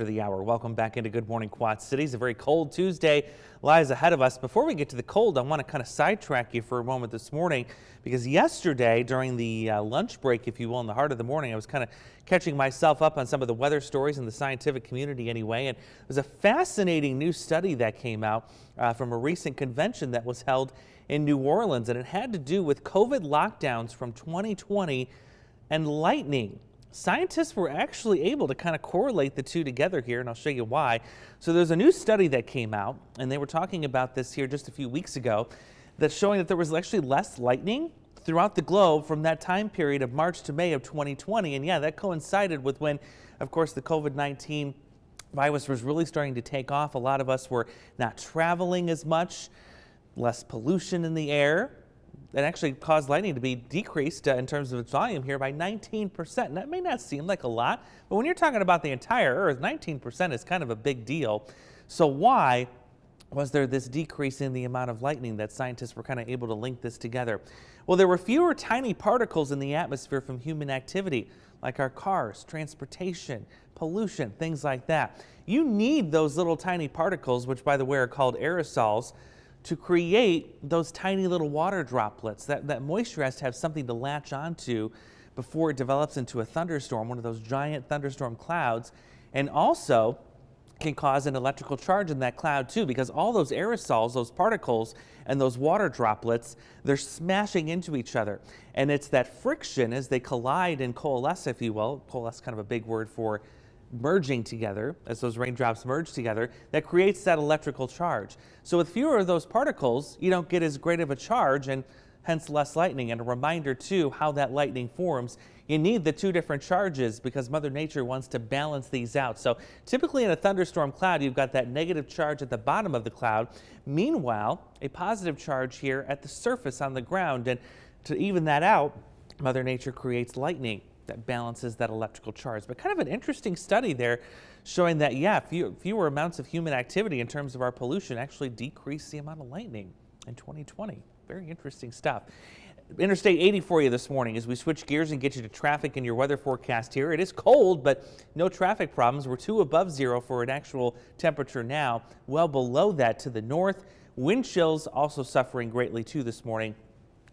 For the hour. Welcome back into Good Morning Quad Cities. A very cold Tuesday lies ahead of us. Before we get to the cold, I want to kind of sidetrack you for a moment this morning because yesterday during the lunch break, if you will, in the heart of the morning, I was kind of catching myself up on some of the weather stories in the scientific community anyway. And it was a fascinating new study that came out from a recent convention that was held in New Orleans, and it had to do with COVID lockdowns from 2020 and lightning. Scientists were actually able to kind of correlate the two together here, and I'll show you why. So there's a new study that came out, and they were talking about this here just a few weeks ago, that's showing that there was actually less lightning throughout the globe from that time period of March to May of 2020. And yeah, that coincided with when, of course, the COVID-19 virus was really starting to take off. A lot of us were not traveling as much, less pollution in the air. That actually caused lightning to be decreased in terms of its volume here by 19%. And that may not seem like a lot, but when you're talking about the entire Earth, 19% is kind of a big deal. So why was there this decrease in the amount of lightning that scientists were kind of able to link this together? Well, there were fewer tiny particles in the atmosphere from human activity, like our cars, transportation, pollution, things like that. You need those little tiny particles, which by the way are called aerosols, to create those tiny little water droplets. That moisture has to have something to latch onto before it develops into a thunderstorm, one of those giant thunderstorm clouds, and also can cause an electrical charge in that cloud too, because all those aerosols, those particles, and those water droplets, they're smashing into each other. And it's that friction as they collide and coalesce, if you will. Coalesce, kind of a big word for merging together, as those raindrops merge together, that creates that electrical charge. So with fewer of those particles, you don't get as great of a charge and hence less lightning. And a reminder too, how that lightning forms. You need the two different charges because Mother Nature wants to balance these out. So typically in a thunderstorm cloud, you've got that negative charge at the bottom of the cloud. Meanwhile, a positive charge here at the surface on the ground. And to even that out, Mother Nature creates lightning that balances that electrical charge. But kind of an interesting study there showing that, yeah, fewer amounts of human activity in terms of our pollution actually decrease the amount of lightning in 2020. Very interesting stuff. Interstate 80 for you this morning as we switch gears and get you to traffic and your weather forecast here. It is cold, but no traffic problems. We're 2 above 0 for an actual temperature now, well below that to the north. Wind chills also suffering greatly too this morning.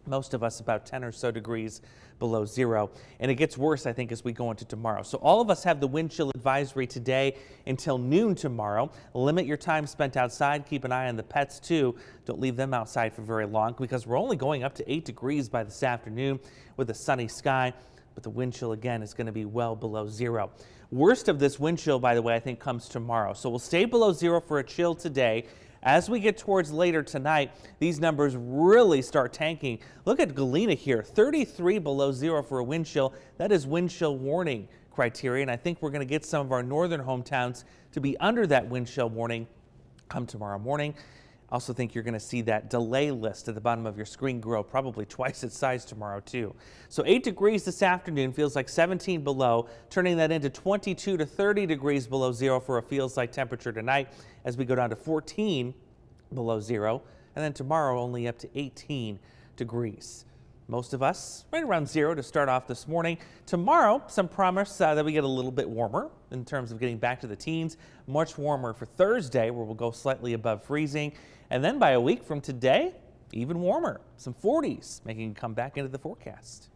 Most of us about 10 or so degrees below 0. And it gets worse, I think, as we go into tomorrow. So all of us have the wind chill advisory today until noon tomorrow. Limit your time spent outside. Keep an eye on the pets too. Don't leave them outside for very long because we're only going up to 8 degrees by this afternoon with a sunny sky. But the wind chill again is going to be well below 0. Worst of this wind chill, by the way, I think comes tomorrow. So we'll stay below 0 for a chill today. As we get towards later tonight, these numbers really start tanking. Look at Galena here, 33 below 0 for a wind chill. That is wind chill warning criteria, and I think we're going to get some of our northern hometowns to be under that wind chill warning come tomorrow morning. I also think you're going to see that delay list at the bottom of your screen grow probably twice its size tomorrow too. So 8 degrees this afternoon, feels like 17 below, turning that into 22 to 30 degrees below 0 for a feels like temperature tonight as we go down to 14 below 0, and then tomorrow only up to 18 degrees. Most of us right around 0 to start off this morning. Tomorrow, some promise that we get a little bit warmer in terms of getting back to the teens. Much warmer for Thursday, where we'll go slightly above freezing. And then by a week from today, even warmer. Some 40s making a comeback into the forecast.